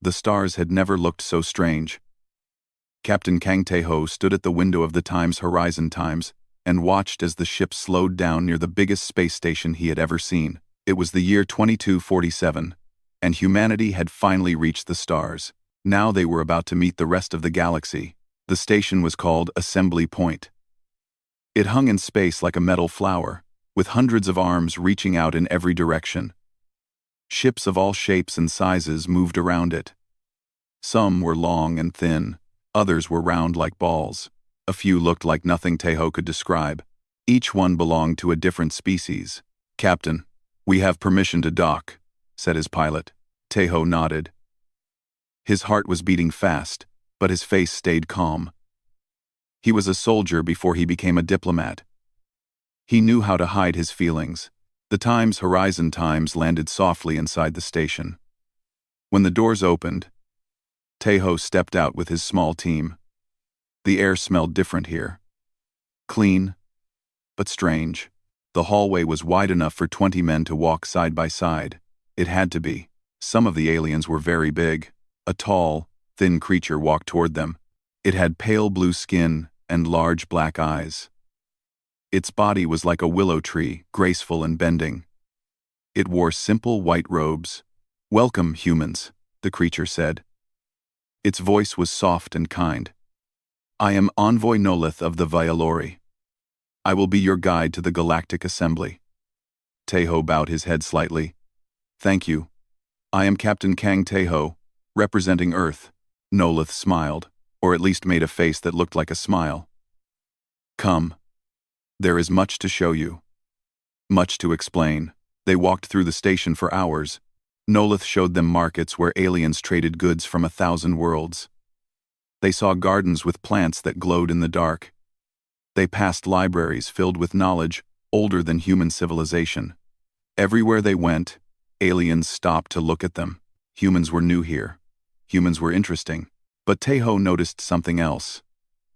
The stars had never looked so strange. Captain Kang Tae-ho stood at the window of the Times Horizon Times and watched as the ship slowed down near the biggest space station he had ever seen. It was the year 2247, and humanity had finally reached the stars. Now they were about to meet the rest of the galaxy. The station was called Assembly Point. It hung in space like a metal flower, with hundreds of arms reaching out in every direction. Ships of all shapes and sizes moved around it. Some were long and thin, others were round like balls. A few looked like nothing Tae-ho could describe. Each one belonged to a different species. "Captain, we have permission to dock," said his pilot. Tae-ho nodded. His heart was beating fast, but his face stayed calm. He was a soldier before he became a diplomat. He knew how to hide his feelings. The Times Horizon Times landed softly inside the station. When the doors opened, Tae-ho stepped out with his small team. The air smelled different here. Clean, but strange. The hallway was wide enough for 20 men to walk side by side. It had to be. Some of the aliens were very big. A tall, thin creature walked toward them. It had pale blue skin and large black eyes. Its body was like a willow tree, graceful and bending. It wore simple white robes. "Welcome, humans," the creature said. Its voice was soft and kind. "I am Envoy Nolith of the Vialori. I will be your guide to the Galactic Assembly." Tae-ho bowed his head slightly. "Thank you. I am Captain Kang Tae-ho, representing Earth." Nolith smiled, or at least made a face that looked like a smile. "Come. There is much to show you. Much to explain." They walked through the station for hours. Nolith showed them markets where aliens traded goods from 1,000 worlds. They saw gardens with plants that glowed in the dark. They passed libraries filled with knowledge older than human civilization. Everywhere they went, aliens stopped to look at them. Humans were new here. Humans were interesting. But Tae-ho noticed something else.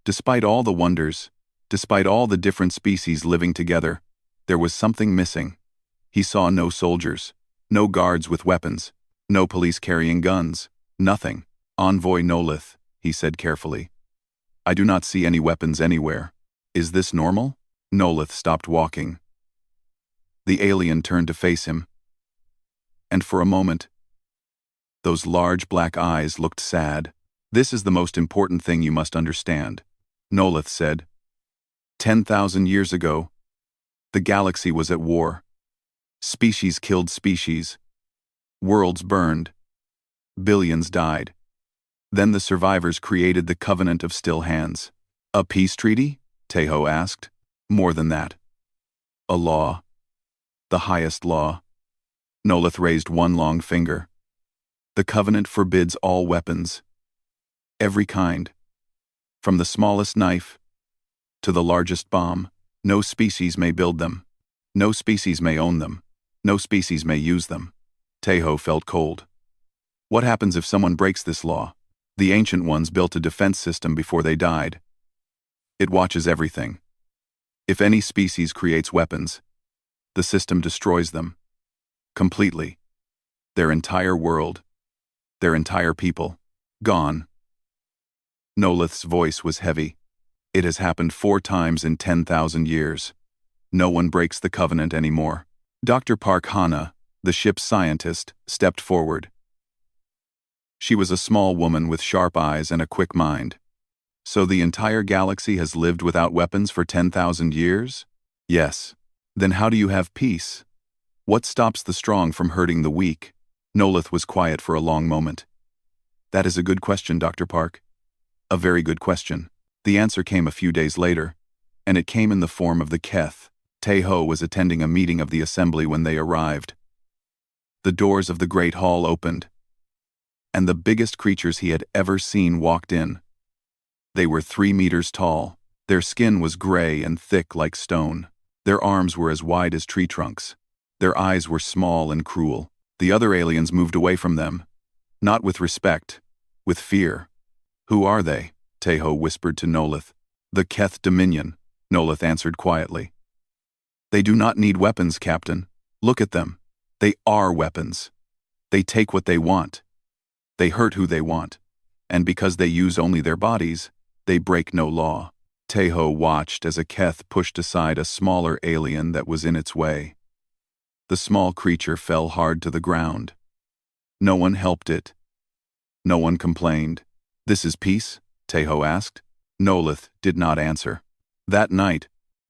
Despite all the wonders, despite all the different species living together, there was something missing. He saw no soldiers, no guards with weapons, no police carrying guns, nothing. "Envoy Nolith," he said carefully. "I do not see any weapons anywhere. Is this normal?" Nolith stopped walking. The alien turned to face him. And for a moment, those large black eyes looked sad. "This is the most important thing you must understand," Nolith said. 10,000 years ago, the galaxy was at war. Species killed species. Worlds burned. Billions died. Then the survivors created the Covenant of Still Hands. "A peace treaty?" Tae-ho asked. "More than that. A law. The highest law." Nolith raised one long finger. "The Covenant forbids all weapons. Every kind. From the smallest knife to the largest bomb. No species may build them. No species may own them. No species may use them." Tae-ho felt cold. "What happens if someone breaks this law?" "The Ancient Ones built a defense system before they died. It watches everything. If any species creates weapons, the system destroys them. Completely. Their entire world. Their entire people. Gone." Nolith's voice was heavy. "It has happened 4 times in 10,000 years. No one breaks the Covenant anymore." Dr. Park Hana, the ship's scientist, stepped forward. She was a small woman with sharp eyes and a quick mind. "So the entire galaxy has lived without weapons for 10,000 years? Yes. Then how do you have peace? What stops the strong from hurting the weak?" Nolith was quiet for a long moment. "That is a good question, Dr. Park. A very good question." The answer came a few days later, and it came in the form of the Keth. Tae-ho was attending a meeting of the assembly when they arrived. The doors of the great hall opened, and the biggest creatures he had ever seen walked in. They were 3 meters tall. Their skin was gray and thick like stone. Their arms were as wide as tree trunks. Their eyes were small and cruel. The other aliens moved away from them, not with respect, with fear. "Who are they?" Tae-ho whispered to Nolith. "The Keth Dominion," Nolith answered quietly. "They do not need weapons, Captain. Look at them. They are weapons. They take what they want. They hurt who they want. And because they use only their bodies, they break no law. Teho watched as a Keth pushed aside a smaller alien that was in its way. The small creature fell hard to the ground. No one helped it. No one complained. "This is peace?" Teho asked. Nolith did not answer. That night,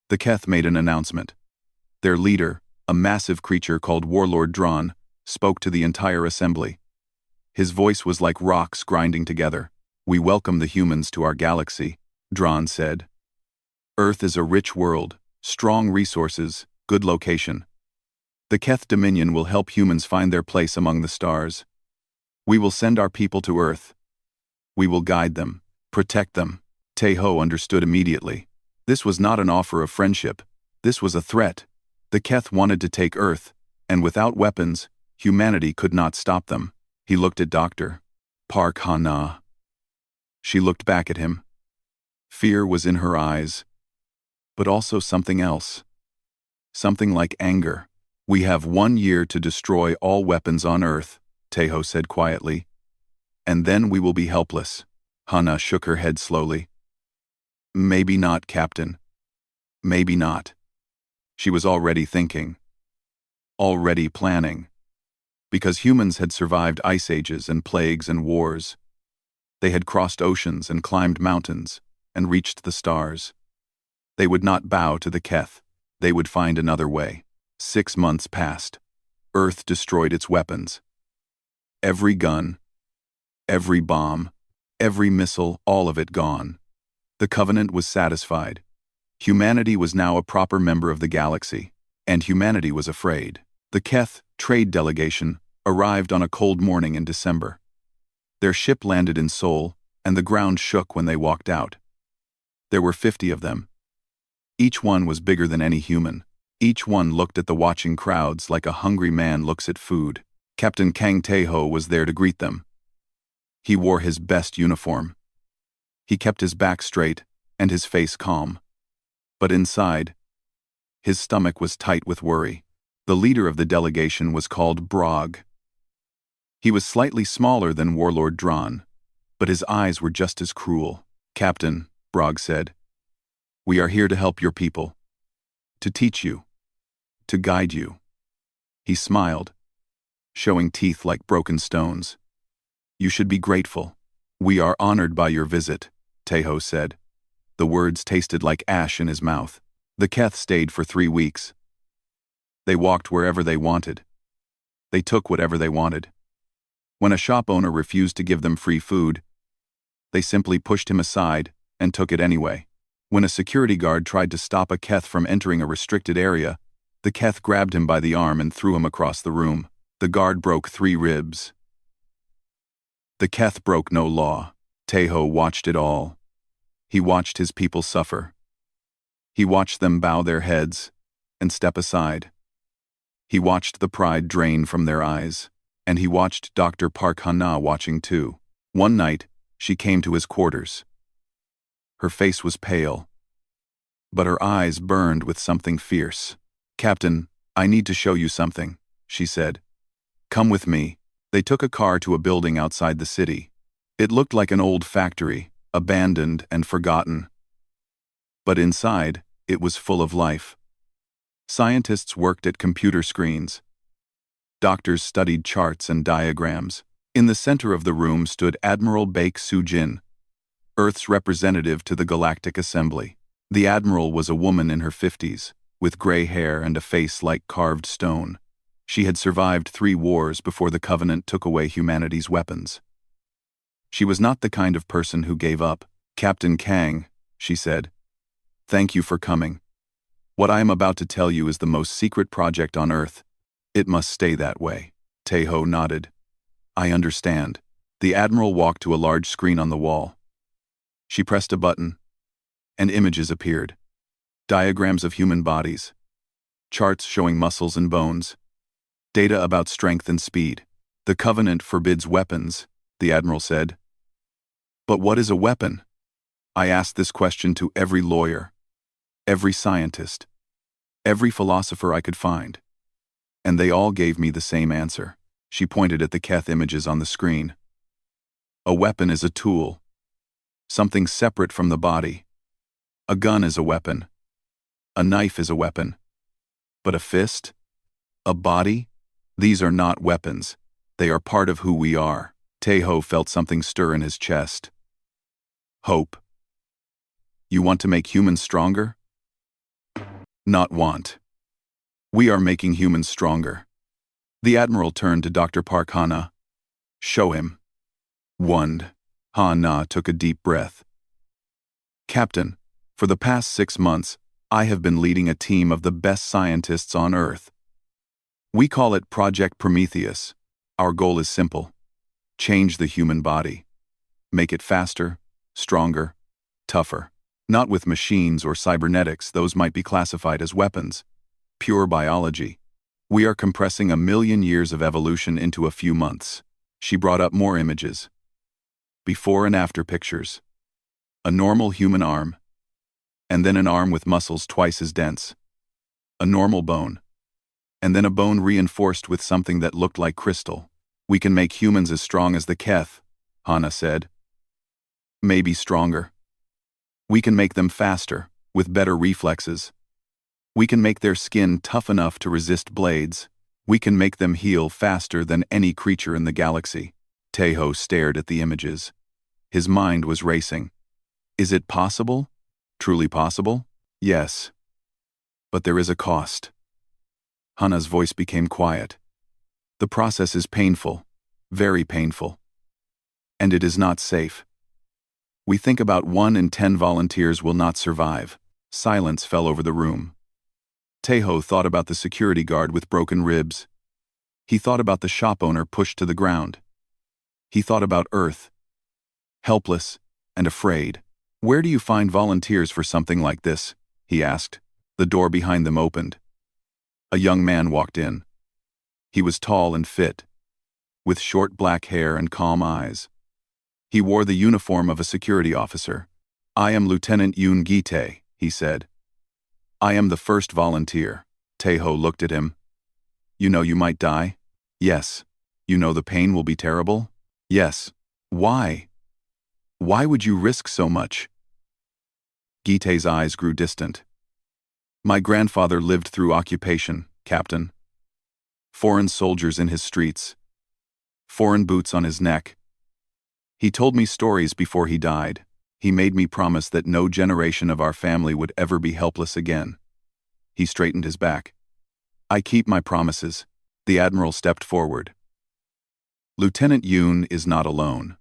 the Keth made an announcement. Their leader, a massive creature called Warlord Dron, spoke to the entire assembly. His voice was like rocks grinding together. "We welcome the humans to our galaxy," Dron said. "Earth is a rich world, strong resources, good location. The Keth Dominion will help humans find their place among the stars. We will send our people to Earth. We will guide them, protect them." Teho understood immediately. This was not an offer of friendship. This was a threat. The Keth wanted to take Earth, and without weapons, humanity could not stop them. He looked at Dr. Park Ha-na. She looked back at him. Fear was in her eyes, but also something else. Something like anger. "We have 1 year to destroy all weapons on Earth," Teho said quietly. "And then we will be helpless." Hana shook her head slowly. "Maybe not, Captain. Maybe not." She was already thinking. Already planning. Because humans had survived ice ages and plagues and wars. They had crossed oceans and climbed mountains and reached the stars. They would not bow to the Keth. They would find another way. 6 months passed. Earth destroyed its weapons. Every gun, every bomb, every missile, all of it gone. The Covenant was satisfied. Humanity was now a proper member of the galaxy, and humanity was afraid. The Keth trade delegation arrived on a cold morning in December. Their ship landed in Seoul, and the ground shook when they walked out. There were 50 of them. Each one was bigger than any human. Each one looked at the watching crowds like a hungry man looks at food. Captain Kang Tae-ho was there to greet them. He wore his best uniform. He kept his back straight and his face calm. But inside, his stomach was tight with worry. The leader of the delegation was called Brog. He was slightly smaller than Warlord Dron, but his eyes were just as cruel. "Captain," Brog said, "we are here to help your people. To teach you. To guide you." He smiled, showing teeth like broken stones. "You should be grateful. We are honored by your visit," Teho said. The words tasted like ash in his mouth. The Keth stayed for 3 weeks. They walked wherever they wanted. They took whatever they wanted. When a shop owner refused to give them free food, they simply pushed him aside and took it anyway. When a security guard tried to stop a Keth from entering a restricted area, the Keth grabbed him by the arm and threw him across the room. The guard broke 3 ribs. The Keth broke no law. Teho watched it all. He watched his people suffer. He watched them bow their heads and step aside. He watched the pride drain from their eyes, and he watched Dr. Park Ha-na watching too. One night, she came to his quarters. Her face was pale, but her eyes burned with something fierce. "Captain, I need to show you something," she said. "Come with me." They took a car to a building outside the city. It looked like an old factory, abandoned and forgotten. But inside, it was full of life. Scientists worked at computer screens. Doctors studied charts and diagrams. In the center of the room stood Admiral Baek Soo-jin, Earth's representative to the Galactic Assembly. The Admiral was a woman in her 50s, with gray hair and a face like carved stone. She had survived 3 wars before the Covenant took away humanity's weapons. She was not the kind of person who gave up. "Captain Kang," she said, "thank you for coming. What I am about to tell you is the most secret project on Earth. It must stay that way." Teho nodded. "I understand." The Admiral walked to a large screen on the wall. She pressed a button, and images appeared. Diagrams of human bodies. Charts showing muscles and bones. Data about strength and speed. "The Covenant forbids weapons," the Admiral said. "But what is a weapon?" I asked this question to every lawyer, every scientist, every philosopher I could find. And they all gave me the same answer. She pointed at the Keth images on the screen. A weapon is a tool, something separate from the body. A gun is a weapon. A knife is a weapon. But a fist? A body? These are not weapons. They are part of who we are. Tejo felt something stir in his chest. Hope. You want to make humans stronger? Not want. We are making humans stronger. The Admiral turned to Dr. Park Ha-na. Show him. Wand. Ha-na took a deep breath. Captain, for the past 6 months, I have been leading a team of the best scientists on Earth. We call it Project Prometheus. Our goal is simple. Change the human body. Make it faster, stronger, tougher. Not with machines or cybernetics, those might be classified as weapons. Pure biology. We are compressing 1,000,000 years of evolution into a few months. She brought up more images. Before and after pictures. A normal human arm. And then an arm with muscles twice as dense. A normal bone. And then a bone reinforced with something that looked like crystal. We can make humans as strong as the Keth, Ha-na said. Maybe stronger. We can make them faster, with better reflexes. We can make their skin tough enough to resist blades. We can make them heal faster than any creature in the galaxy. Tejo stared at the images. His mind was racing. Is it possible? Truly possible? Yes. But there is a cost. Ha-na's voice became quiet. The process is painful, very painful. And it is not safe. We think about 1 in 10 volunteers will not survive. Silence fell over the room. Tejo thought about the security guard with broken ribs. He thought about the shop owner pushed to the ground. He thought about Earth. Helpless and afraid. Where do you find volunteers for something like this? He asked. The door behind them opened. A young man walked in. He was tall and fit, with short black hair and calm eyes. He wore the uniform of a security officer. I am Lieutenant Yoon Gi-tae, he said. I am the first volunteer. Tejo looked at him. You know you might die? Yes. You know the pain will be terrible? Yes. Why? Why would you risk so much? Gi-tae's eyes grew distant. My grandfather lived through occupation, Captain. Foreign soldiers in his streets. Foreign boots on his neck. He told me stories before he died. He made me promise that no generation of our family would ever be helpless again. He straightened his back. I keep my promises. The Admiral stepped forward. Lieutenant Yoon is not alone.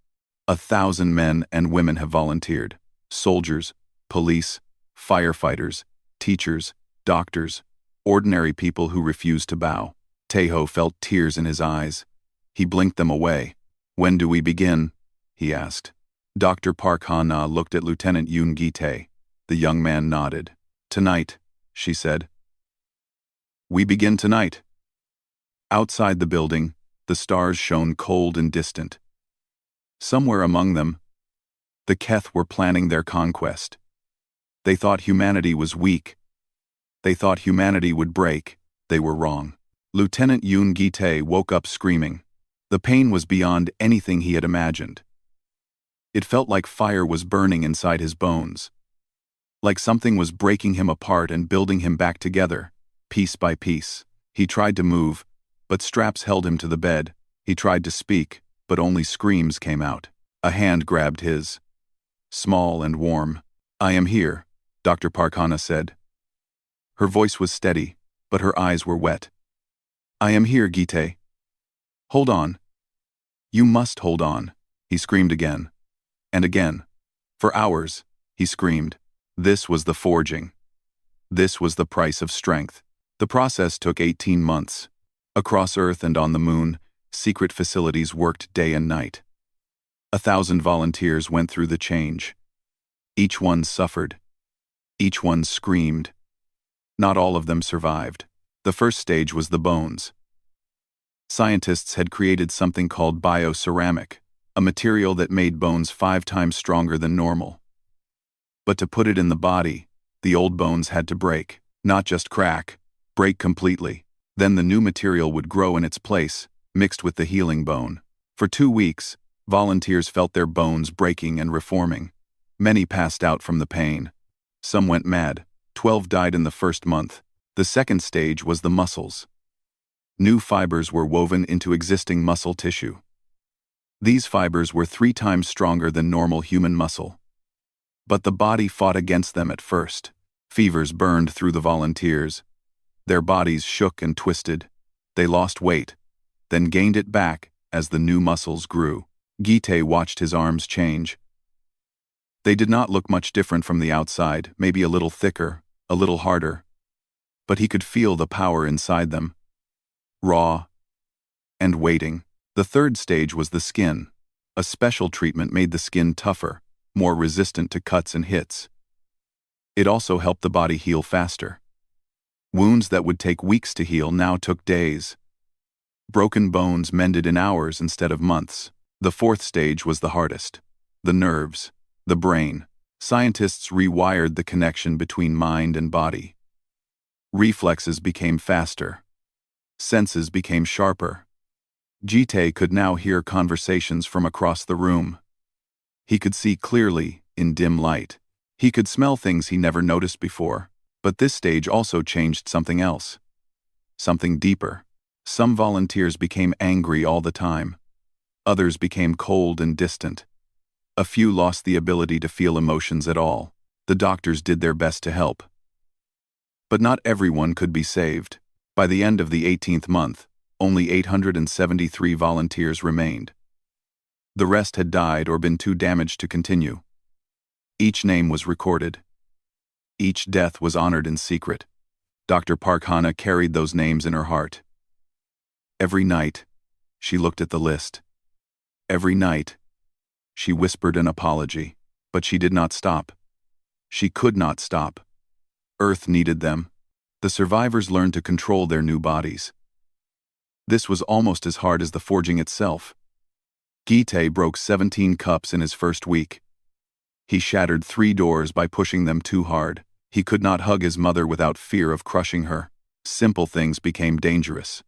1,000 men and women have volunteered. Soldiers, police, firefighters, teachers, doctors, ordinary people who refuse to bow. Tejo felt tears in his eyes. He blinked them away. When do we begin? He asked. Dr. Park Ha-na looked at Lieutenant Yoon Gi-tae. The young man nodded. Tonight, she said. We begin tonight. Outside the building, the stars shone cold and distant. Somewhere among them, the Keth were planning their conquest. They thought humanity was weak. They thought humanity would break. They were wrong. Lieutenant Yoon Gi-tae woke up screaming. The pain was beyond anything he had imagined. It felt like fire was burning inside his bones. Like something was breaking him apart and building him back together, piece by piece. He tried to move, but straps held him to the bed. He tried to speak, but only screams came out. A hand grabbed his. Small and warm. I am here, Dr. Park Ha-na said. Her voice was steady, but her eyes were wet. I am here, Gi-tae. Hold on. You must hold on, he screamed again. And again. For hours, he screamed. This was the forging. This was the price of strength. The process took 18 months. Across Earth and on the Moon, secret facilities worked day and night. 1,000 volunteers went through the change. Each one suffered. Each one screamed. Not all of them survived. The first stage was the bones. Scientists had created something called bioceramic, a material that made bones 5 times stronger than normal. But to put it in the body, the old bones had to break, not just crack, break completely. Then the new material would grow in its place, mixed with the healing bone. For 2 weeks, Volunteers felt their bones breaking and reforming. Many passed out from the pain. Some went mad. 12 died in the first month. The second stage was the muscles. New fibers were woven into existing muscle tissue. These fibers were 3 times stronger than normal human muscle. But the body fought against them at first. Fevers burned through the volunteers. Their bodies shook and twisted. They lost weight, then gained it back as the new muscles grew. Gite watched his arms change. They did not look much different from the outside, maybe a little thicker, a little harder. But he could feel the power inside them. Raw and waiting. The third stage was the skin. A special treatment made the skin tougher, more resistant to cuts and hits. It also helped the body heal faster. Wounds that would take weeks to heal now took days. Broken bones mended in hours instead of months. The fourth stage was the hardest. The nerves, the brain. Scientists rewired the connection between mind and body. Reflexes became faster. Senses became sharper. Gite could now hear conversations from across the room. He could see clearly in dim light. He could smell things he never noticed before. But this stage also changed something else. Something deeper. Some volunteers became angry all the time. Others became cold and distant. A few lost the ability to feel emotions at all. The doctors did their best to help. But not everyone could be saved. By the end of the 18th month, only 873 volunteers remained. The rest had died or been too damaged to continue. Each name was recorded. Each death was honored in secret. Dr. Parkhana carried those names in her heart. Every night, she looked at the list. Every night, she whispered an apology, but she did not stop. She could not stop. Earth needed them. The survivors learned to control their new bodies. This was almost as hard as the forging itself. Gite broke 17 cups in his first week. He shattered 3 doors by pushing them too hard. He could not hug his mother without fear of crushing her. Simple things became dangerous.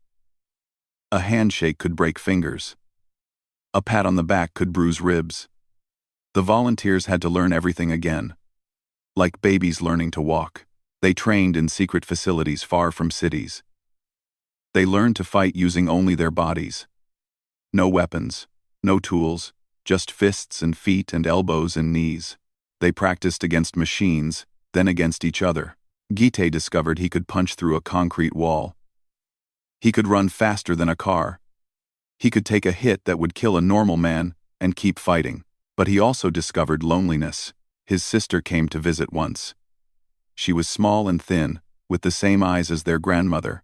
A handshake could break fingers. A pat on the back could bruise ribs. The volunteers had to learn everything again. Like babies learning to walk. They trained in secret facilities far from cities. They learned to fight using only their bodies. No weapons, no tools, just fists and feet and elbows and knees. They practiced against machines, then against each other. Gite discovered he could punch through a concrete wall. He could run faster than a car. He could take a hit that would kill a normal man and keep fighting. But he also discovered loneliness. His sister came to visit once. She was small and thin, with the same eyes as their grandmother.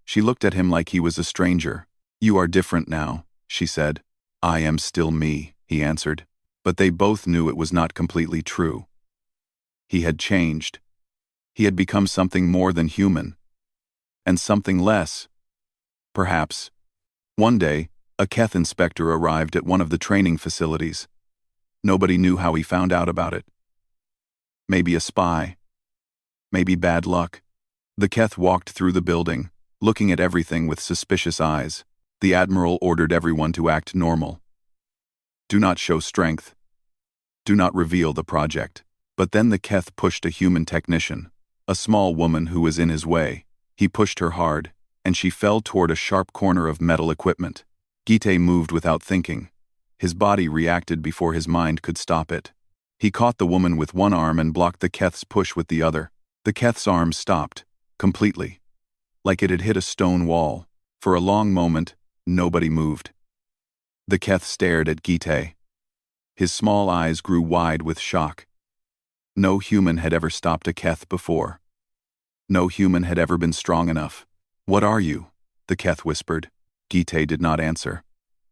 She looked at him like he was a stranger. "You are different now," she said. "I am still me," he answered. But they both knew it was not completely true. He had changed. He had become something more than human. And something less. Perhaps. One day, a Keth inspector arrived at one of the training facilities. Nobody knew how he found out about it. Maybe a spy. Maybe bad luck. The Keth walked through the building, looking at everything with suspicious eyes. The admiral ordered everyone to act normal. Do not show strength. Do not reveal the project. But then the Keth pushed a human technician, a small woman who was in his way. He pushed her hard, and she fell toward a sharp corner of metal equipment. Gite moved without thinking. His body reacted before his mind could stop it. He caught the woman with one arm and blocked the Keth's push with the other. The Keth's arm stopped, completely. Like it had hit a stone wall. For a long moment, nobody moved. The Keth stared at Gite. His small eyes grew wide with shock. No human had ever stopped a Keth before. No human had ever been strong enough. "What are you?" the Keth whispered. Gite did not answer.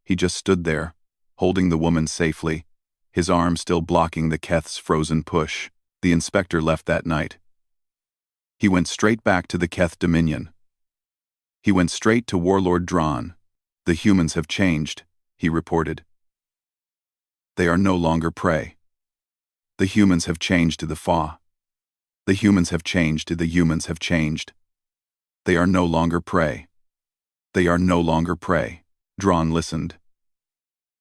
He just stood there, holding the woman safely, his arm still blocking the Keth's frozen push. The inspector left that night. He went straight back to the Keth Dominion. He went straight to Warlord Dran. "The humans have changed," he reported. "They are no longer prey. The humans have changed to the Fa. The humans have changed to the humans have changed. They are no longer prey. They are no longer prey." Dran listened.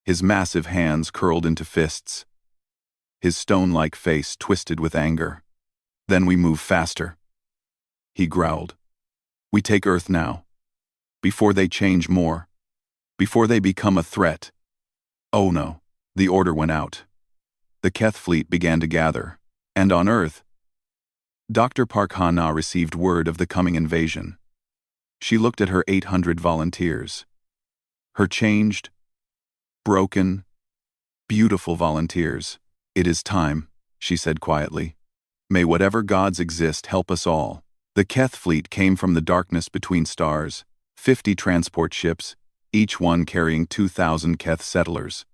his massive hands curled into fists, his stone-like face twisted with anger. "Then we move faster," he growled. "We take Earth now. Before they change more. Before they become a threat." Oh no, the order went out. The Keth fleet began to gather, and on Earth, Dr. Park Ha-na received word of the coming invasion. She looked at her 800 volunteers. Her changed, broken, beautiful volunteers. "It is time," she said quietly. "May whatever gods exist help us all." The Keth fleet came from the darkness between stars, 50 transport ships, each one carrying 2,000 Keth settlers.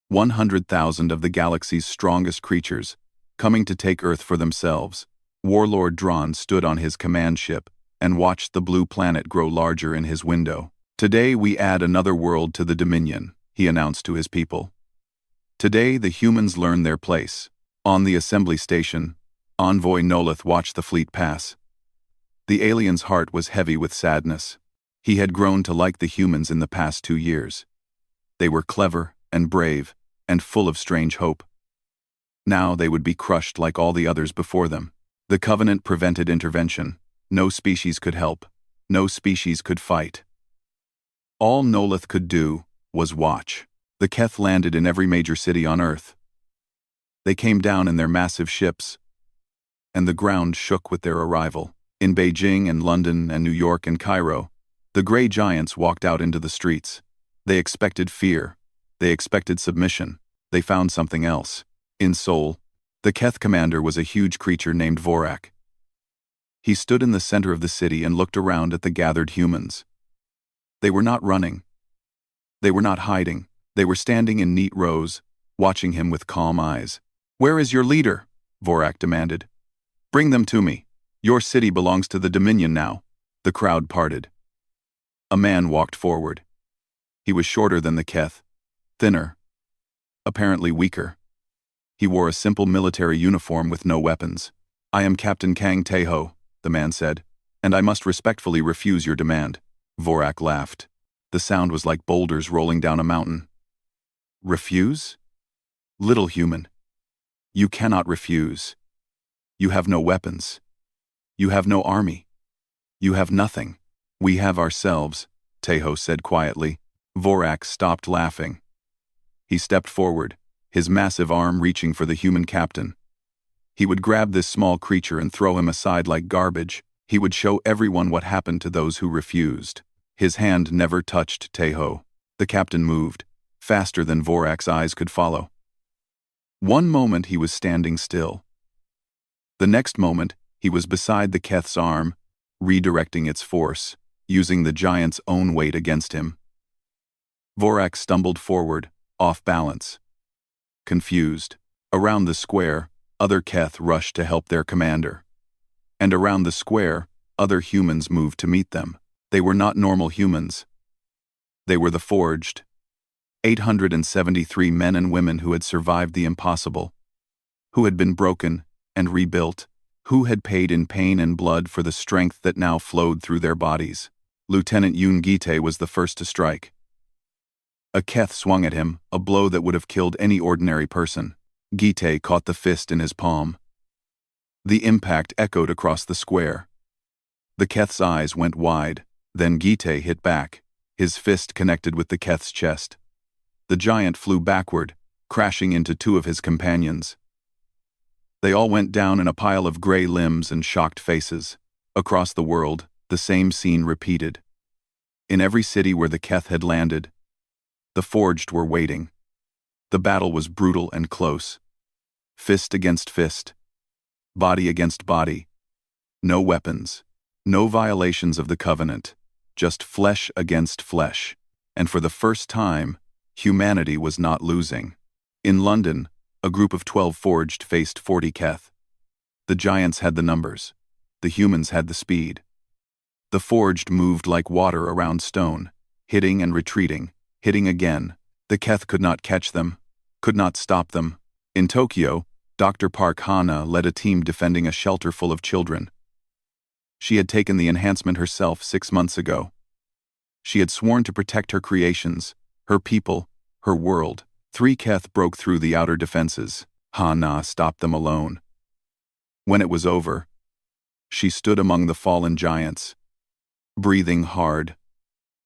100,000 of the galaxy's strongest creatures, coming to take Earth for themselves. Warlord Dron stood on his command ship and watched the blue planet grow larger in his window. "Today we add another world to the Dominion," he announced to his people. "Today the humans learn their place." On the assembly station, Envoy Nolith watched the fleet pass. The alien's heart was heavy with sadness. He had grown to like the humans in the past 2 years. They were clever and brave and full of strange hope. Now they would be crushed like all the others before them. The Covenant prevented intervention. No species could help. No species could fight. All Nolith could do was watch. The Keth landed in every major city on Earth. They came down in their massive ships, and the ground shook with their arrival. In Beijing and London and New York and Cairo, the gray giants walked out into the streets. They expected fear. They expected submission. They found something else. In Seoul, the Keth commander was a huge creature named Vorak. He stood in the center of the city and looked around at the gathered humans. They were not running. They were not hiding. They were standing in neat rows, watching him with calm eyes. "Where is your leader?" Vorak demanded. "Bring them to me. Your city belongs to the Dominion now." The crowd parted. A man walked forward. He was shorter than the Keth, thinner, apparently weaker. He wore a simple military uniform with no weapons. "I am Captain Kang Tae-ho," the man said, "and I must respectfully refuse your demand." Vorak laughed. The sound was like boulders rolling down a mountain. "Refuse? Little human. You cannot refuse. You have no weapons. You have no army. You have nothing." "We have ourselves," Tae-ho said quietly. Vorak stopped laughing. He stepped forward, his massive arm reaching for the human captain. He would grab this small creature and throw him aside like garbage. He would show everyone what happened to those who refused. His hand never touched Tae-ho. The captain moved, faster than Vorak's eyes could follow. One moment he was standing still. The next moment, he was beside the Keth's arm, redirecting its force, using the giant's own weight against him. Vorak stumbled forward, off balance. Confused. Around the square, other Keth rushed to help their commander. And around the square, other humans moved to meet them. They were not normal humans. They were the forged. 873 men and women who had survived the impossible, who had been broken and rebuilt, who had paid in pain and blood for the strength that now flowed through their bodies. Lieutenant Yoon Gi-tae was the first to strike. A Keth swung at him, a blow that would have killed any ordinary person. Gi-tae caught the fist in his palm. The impact echoed across the square. The Keth's eyes went wide, then Gi-tae hit back. His fist connected with the Keth's chest. The giant flew backward, crashing into 2 of his companions. They all went down in a pile of gray limbs and shocked faces. Across the world, the same scene repeated. In every city where the Keth had landed, the forged were waiting. The battle was brutal and close. Fist against fist. Body against body. No weapons. No violations of the Covenant. Just flesh against flesh. And for the first time, humanity was not losing. In London, a group of 12 forged faced 40 Keth. The giants had the numbers. The humans had the speed. The forged moved like water around stone, hitting and retreating, hitting again. The Keth could not catch them, could not stop them. In Tokyo, Dr. Park Ha-na led a team defending a shelter full of children. She had taken the enhancement herself 6 months ago. She had sworn to protect her creations, her people, her world. 3 Keth broke through the outer defenses. Ha-Na stopped them alone. When it was over, she stood among the fallen giants, breathing hard,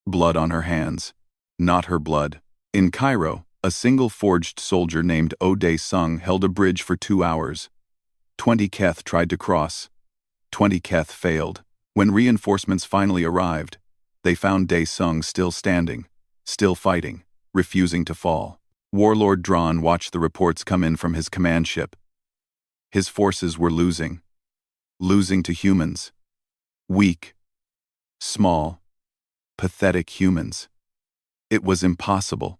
blood on her hands, not her blood. In Cairo, a single forged soldier named Ode Sung held a bridge for 2 hours. 20 Keth tried to cross. 20 Keth failed. When reinforcements finally arrived, they found Dae Sung still standing, still fighting, refusing to fall. Warlord Dran watched the reports come in from his command ship. His forces were losing to humans. Weak, small, pathetic humans. It was impossible.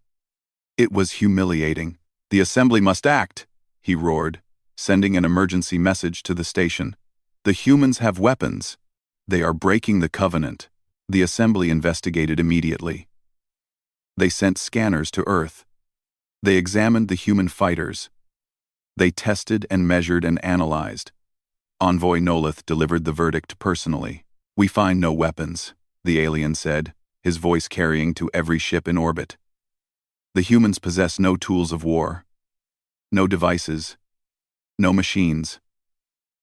It was humiliating. The assembly must act, he roared, sending an emergency message to the station. The humans have weapons. They are breaking the covenant. The assembly investigated immediately. They sent scanners to Earth. They examined the human fighters. They tested and measured and analyzed. Envoy Nolith delivered the verdict personally. We find no weapons, the alien said, his voice carrying to every ship in orbit. The humans possess no tools of war, no devices, no machines,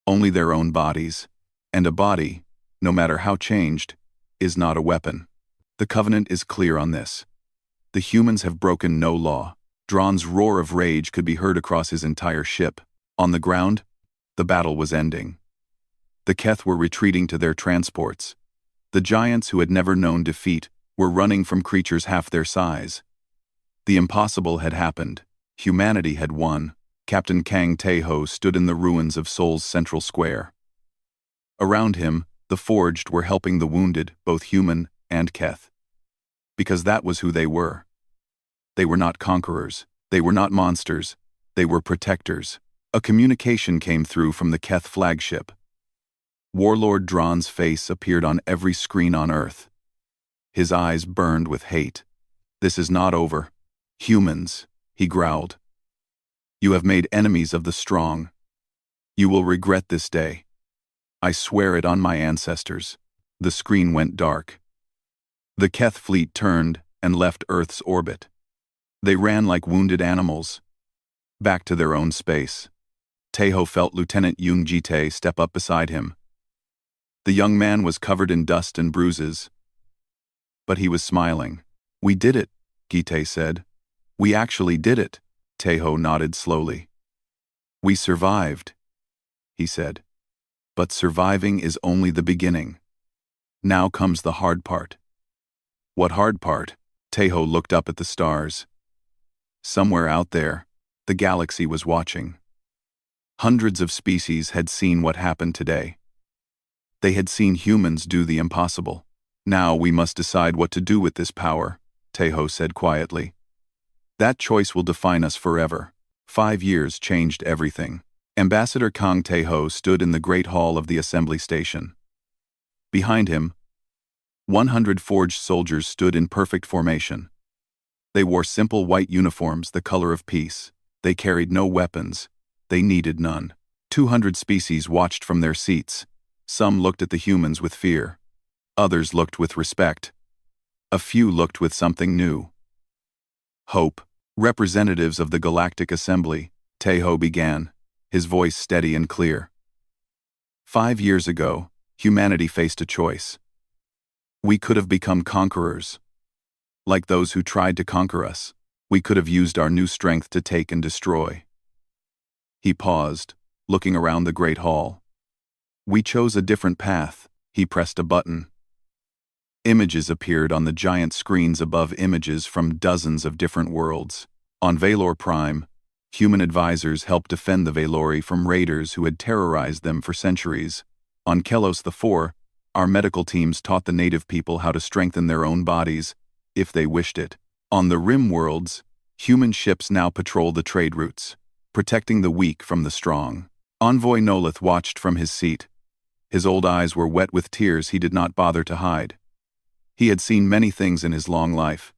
only their own bodies, and a body, no matter how changed, is not a weapon. The Covenant is clear on this. The humans have broken no law. Dran's roar of rage could be heard across his entire ship. On the ground, the battle was ending. The Keth were retreating to their transports. The giants who had never known defeat were running from creatures half their size. The impossible had happened. Humanity had won. Captain Kang Tae-ho stood in the ruins of Seoul's central square. Around him, the forged were helping the wounded, both human and Keth. Because that was who they were. They were not conquerors. They were not monsters. They were protectors. A communication came through from the Keth flagship. Warlord Dran's face appeared on every screen on Earth. His eyes burned with hate. This is not over. Humans, he growled. You have made enemies of the strong. You will regret this day. I swear it on my ancestors. The screen went dark. The Keth fleet turned and left Earth's orbit. They ran like wounded animals, back to their own space. Tae-ho felt Lieutenant Yoon Ji-tae step up beside him. The young man was covered in dust and bruises, but he was smiling. We did it, Gi-tae said. We actually did it. Tae-ho nodded slowly. We survived, he said. But surviving is only the beginning. Now comes the hard part. What hard part? Tae-ho looked up at the stars. Somewhere out there, the galaxy was watching. Hundreds of species had seen what happened today. They had seen humans do the impossible. Now we must decide what to do with this power, Tae-ho said quietly. That choice will define us forever. 5 years changed everything. Ambassador Kang Tae-ho stood in the Great Hall of the Assembly Station. Behind him, 100 forged soldiers stood in perfect formation. They wore simple white uniforms, the color of peace. They carried no weapons. They needed none. 200 species watched from their seats. Some looked at the humans with fear. Others looked with respect. A few looked with something new. Hope. Representatives of the Galactic Assembly, Tae-ho began, his voice steady and clear. 5 years ago, humanity faced a choice. We could have become conquerors. Like those who tried to conquer us, we could have used our new strength to take and destroy. He paused, looking around the great hall. We chose a different path. He pressed a button. Images appeared on the giant screens above, images from dozens of different worlds. On Valor Prime, human advisors helped defend the Valori from raiders who had terrorized them for centuries. On Kelos IV, our medical teams taught the native people how to strengthen their own bodies, if they wished it. On the Rim worlds, human ships now patrol the trade routes, protecting the weak from the strong. Envoy Nolith watched from his seat. His old eyes were wet with tears he did not bother to hide. He had seen many things in his long life.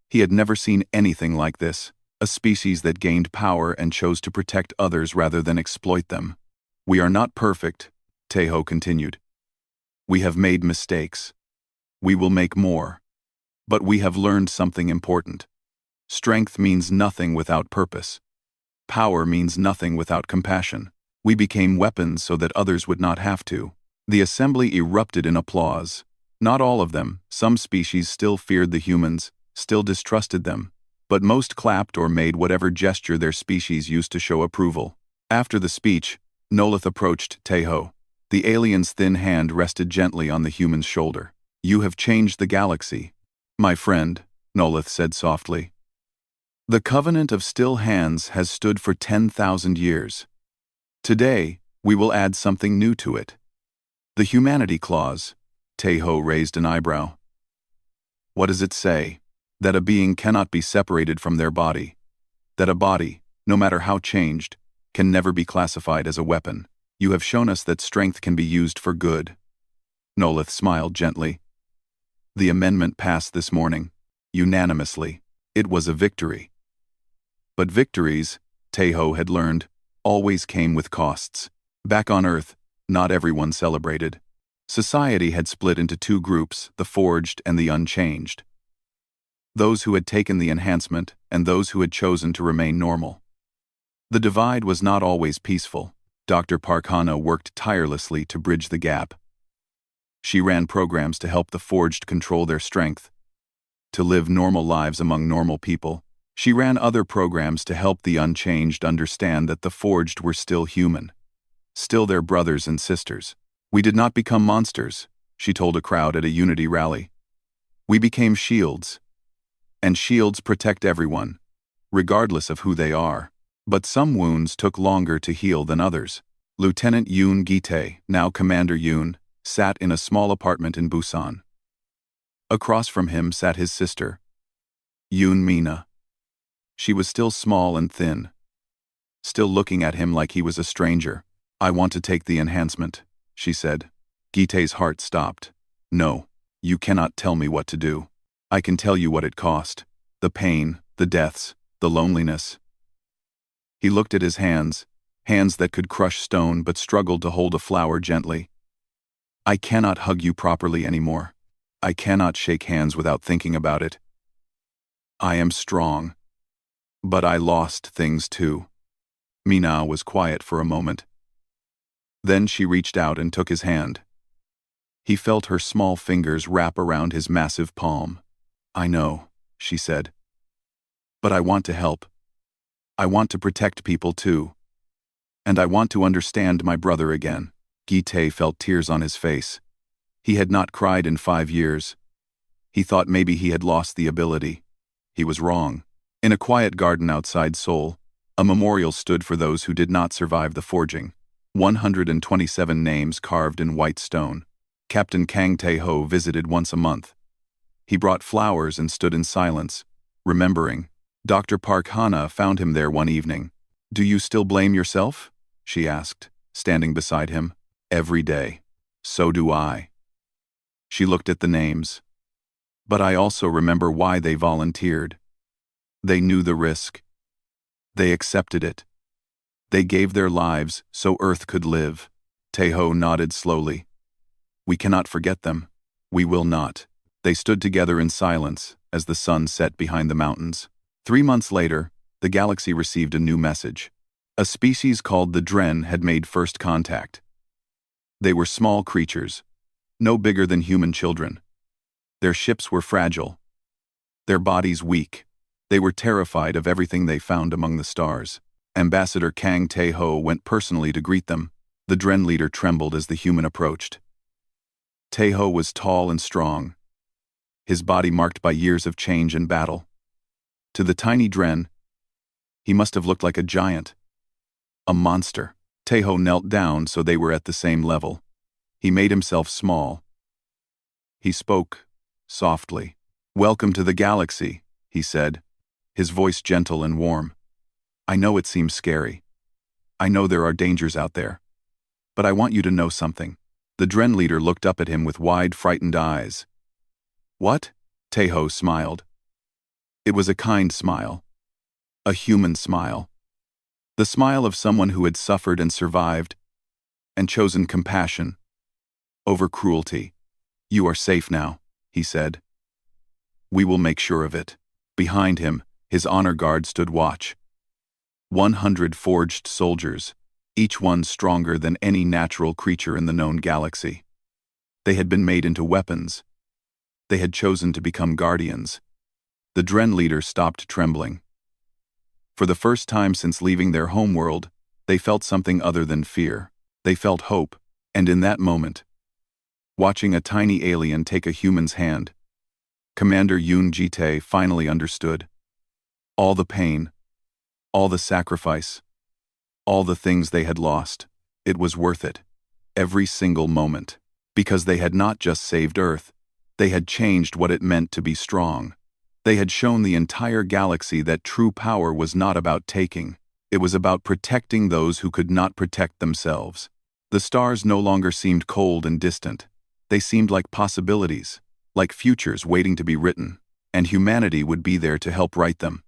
He had never seen anything like this, a species that gained power and chose to protect others rather than exploit them. We are not perfect, Tae-ho continued. We have made mistakes. We will make more. But we have learned something important. Strength means nothing without purpose. Power means nothing without compassion. We became weapons so that others would not have to. The assembly erupted in applause. Not all of them, some species still feared the humans, still distrusted them, but most clapped or made whatever gesture their species used to show approval. After the speech, Nolith approached Teho. The alien's thin hand rested gently on the human's shoulder. "You have changed the galaxy, my friend," Nolith said softly. "The Covenant of Still Hands has stood for 10,000 years. Today, we will add something new to it. The Humanity Clause." Teho raised an eyebrow. "What does it say?" "That a being cannot be separated from their body. That a body, no matter how changed, can never be classified as a weapon. You have shown us that strength can be used for good." Nolith smiled gently. "The amendment passed this morning, unanimously. It was a victory." But victories, Teho had learned, always came with costs. Back on Earth, not everyone celebrated. Society had split into two groups, the Forged and the Unchanged. Those who had taken the enhancement and those who had chosen to remain normal. The divide was not always peaceful. Dr. Parkhana worked tirelessly to bridge the gap. She ran programs to help the Forged control their strength, to live normal lives among normal people. She ran other programs to help the Unchanged understand that the Forged were still human, still their brothers and sisters. "We did not become monsters," she told a crowd at a unity rally. "We became shields. And shields protect everyone, regardless of who they are. But some wounds took longer to heal than others." Lieutenant Yoon Gite, now Commander Yoon, sat in a small apartment in Busan. Across from him sat his sister, Yoon Mina. She was still small and thin, still looking at him like he was a stranger. "I want to take the enhancement," she said. Gite's heart stopped. "No, you cannot tell me what to do. I can tell you what it cost. The pain, the deaths, the loneliness." He looked at his hands, hands that could crush stone but struggled to hold a flower gently. "I cannot hug you properly anymore. I cannot shake hands without thinking about it. I am strong. But I lost things too." Mina was quiet for a moment. Then she reached out and took his hand. He felt her small fingers wrap around his massive palm. "I know," she said. "But I want to help. I want to protect people too. And I want to understand my brother again." Gite felt tears on his face. He had not cried in 5 years. He thought maybe he had lost the ability. He was wrong. In a quiet garden outside Seoul, a memorial stood for those who did not survive the forging. 127 names carved in white stone. Captain Kang Tae-ho visited once a month. He brought flowers and stood in silence, remembering. Dr. Park Hana found him there one evening. "Do you still blame yourself?" she asked, standing beside him. "Every day. So do I." She looked at the names. "But I also remember why they volunteered. They knew the risk. They accepted it. They gave their lives so Earth could live." Tae-ho nodded slowly. "We cannot forget them. We will not." They stood together in silence as the sun set behind the mountains. 3 months later, the galaxy received a new message. A species called the Dren had made first contact. They were small creatures, no bigger than human children. Their ships were fragile, their bodies weak. They were terrified of everything they found among the stars. Ambassador Kang Tae-ho went personally to greet them. The Dren leader trembled as the human approached. Tae-ho was tall and strong, his body marked by years of change and battle. To the tiny Dren, he must have looked like a giant, a monster. Tae-ho knelt down so they were at the same level. He made himself small. He spoke softly. "Welcome to the galaxy," he said, his voice gentle and warm. "I know it seems scary. I know there are dangers out there. But I want you to know something." The Dren leader looked up at him with wide, frightened eyes. "What?" Tae-ho smiled. It was a kind smile. A human smile. The smile of someone who had suffered and survived, and chosen compassion over cruelty. "You are safe now," he said. "We will make sure of it." Behind him, His honor guard stood watch. 100 forged soldiers, each one stronger than any natural creature in the known galaxy. They had been made into weapons. They had chosen to become guardians. The Dren leader stopped trembling. For the first time since leaving their homeworld, they felt something other than fear. They felt hope, and in that moment, watching a tiny alien take a human's hand, Commander Yoon Ji-tae finally understood. All the pain, all the sacrifice, all the things they had lost, it was worth it. Every single moment. Because they had not just saved Earth, they had changed what it meant to be strong. They had shown the entire galaxy that true power was not about taking. It was about protecting those who could not protect themselves. The stars no longer seemed cold and distant. They seemed like possibilities, like futures waiting to be written, and humanity would be there to help write them.